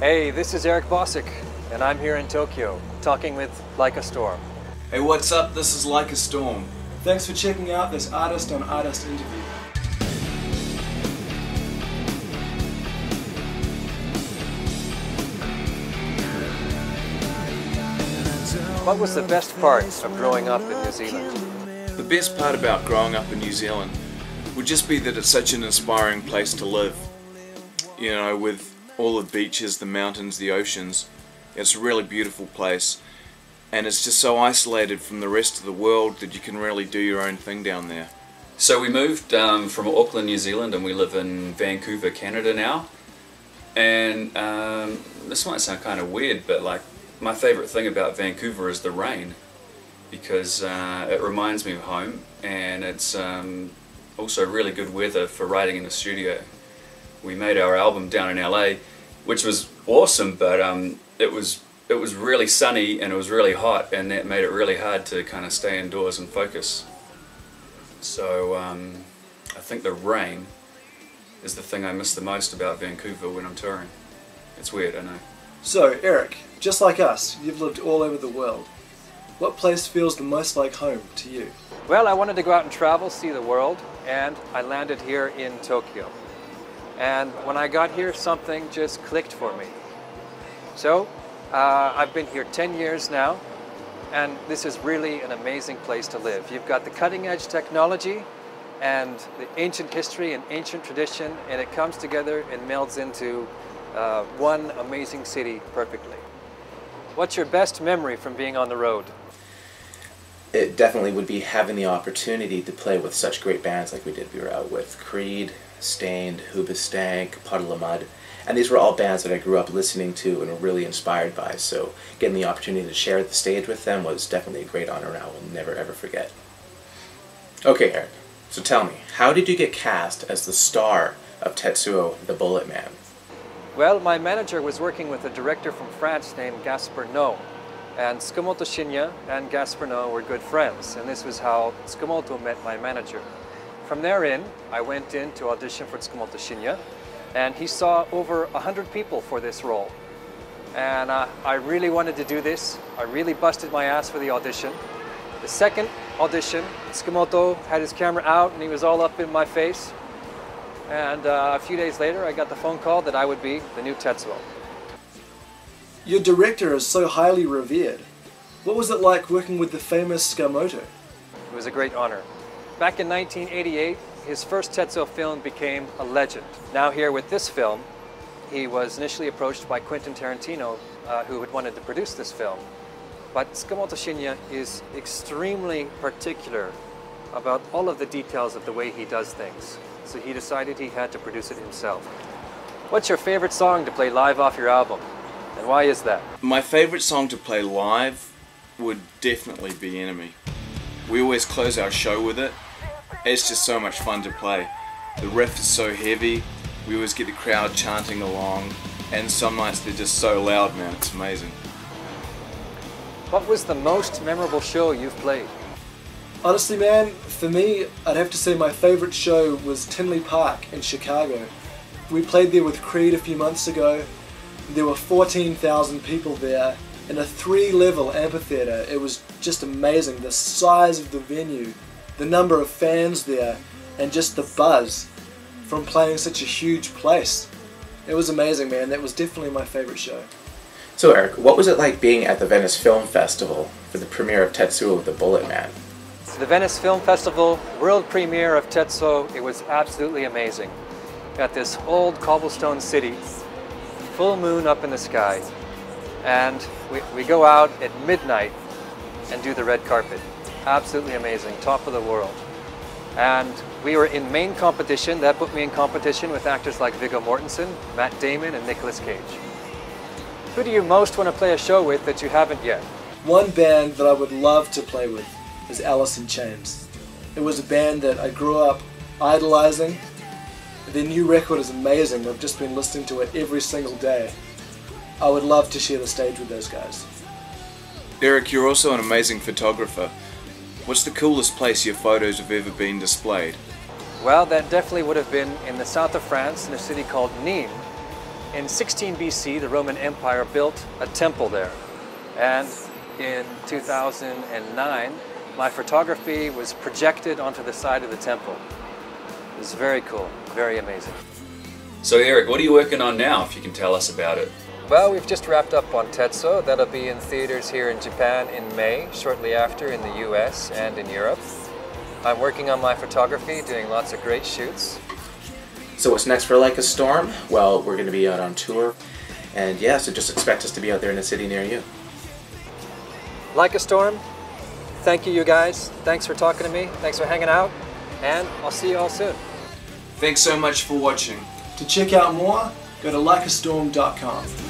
Hey, this is Eric Bossick, and I'm here in Tokyo, talking with Like a Storm. Hey, what's up? This is Like a Storm. Thanks for checking out this artist on artist interview. What was the best part of growing up in New Zealand? The best part about growing up in New Zealand would just be that it's such an inspiring place to live. You know, with all the beaches, the mountains, the oceans. It's a really beautiful place, and it's just so isolated from the rest of the world that you can really do your own thing down there. So we moved from Auckland, New Zealand, and we live in Vancouver, Canada now. And this might sound kind of weird, but like my favourite thing about Vancouver is the rain, because it reminds me of home, and it's also really good weather for writing in the studio. We made our album down in LA, which was awesome, but it was really sunny and it was really hot, and that made it really hard to kind of stay indoors and focus. So I think the rain is the thing I miss the most about Vancouver when I'm touring. It's weird, I know. So, Eric, just like us, you've lived all over the world. What place feels the most like home to you? Well, I wanted to go out and travel, see the world, and I landed here in Tokyo. And when I got here, something just clicked for me. So, I've been here 10 years now, and this is really an amazing place to live. You've got the cutting-edge technology and the ancient history and ancient tradition, and it comes together and melds into one amazing city perfectly. What's your best memory from being on the road? It definitely would be having the opportunity to play with such great bands like we did. We were out with Creed, Stained, Hoobastank, Puddle of Mud, and these were all bands that I grew up listening to and were really inspired by, so getting the opportunity to share the stage with them was definitely a great honor, and I will never ever forget. Okay, Eric, so tell me, how did you get cast as the star of Tetsuo the Bullet Man? Well, my manager was working with a director from France named Gaspar Noé, and Tsukamoto Shinya and Gaspar Noé were good friends, and this was how Tsukamoto met my manager. From therein, I went in to audition for Tsukamoto Shinya, and he saw over 100 people for this role. And I really wanted to do this. I really busted my ass for the audition. The second audition, Tsukamoto had his camera out and he was all up in my face. And a few days later, I got the phone call that I would be the new Tetsuo. Your director is so highly revered. What was it like working with the famous Tsukamoto? It was a great honor. Back in 1988, his first Tetsuo film became a legend. Now here with this film, he was initially approached by Quentin Tarantino, who had wanted to produce this film. But Tsukamoto Shinya is extremely particular about all of the details of the way he does things. So he decided he had to produce it himself. What's your favorite song to play live off your album? And why is that? My favourite song to play live would definitely be Enemy. We always close our show with it. It's just so much fun to play. The riff is so heavy, we always get the crowd chanting along, and some nights they're just so loud, man, it's amazing. What was the most memorable show you've played? Honestly, man, for me, I'd have to say my favorite show was Tinley Park in Chicago. We played there with Creed a few months ago. There were 14,000 people there in a 3-level amphitheater. It was just amazing, the size of the venue, the number of fans there, and just the buzz from playing such a huge place. It was amazing, man. That was definitely my favorite show. So Eric, what was it like being at the Venice Film Festival for the premiere of Tetsuo the Bullet Man? The Venice Film Festival, world premiere of Tetsuo, it was absolutely amazing. Got this old cobblestone city, full moon up in the sky, and we go out at midnight and do the red carpet. Absolutely amazing, top of the world. And we were in main competition. That put me in competition with actors like Viggo Mortensen, Matt Damon, and Nicolas Cage. Who do you most want to play a show with that you haven't yet? One band that I would love to play with is Alice in Chains. It was a band that I grew up idolizing. Their new record is amazing. I've just been listening to it every single day. I would love to share the stage with those guys. Eric, you're also an amazing photographer. What's the coolest place your photos have ever been displayed? Well, that definitely would have been in the south of France, in a city called Nîmes. In 16 BC, the Roman Empire built a temple there. And in 2009, my photography was projected onto the side of the temple. It was very cool, very amazing. So Eric, what are you working on now, if you can tell us about it? Well, we've just wrapped up on Tetsuo. That'll be in theaters here in Japan in May, shortly after in the US and in Europe. I'm working on my photography, doing lots of great shoots. So what's next for Like a Storm? Well, we're going to be out on tour. And yeah, so just expect us to be out there in a city near you. Like a Storm, thank you guys. Thanks for talking to me. Thanks for hanging out. And I'll see you all soon. Thanks so much for watching. To check out more, go to likeastorm.com.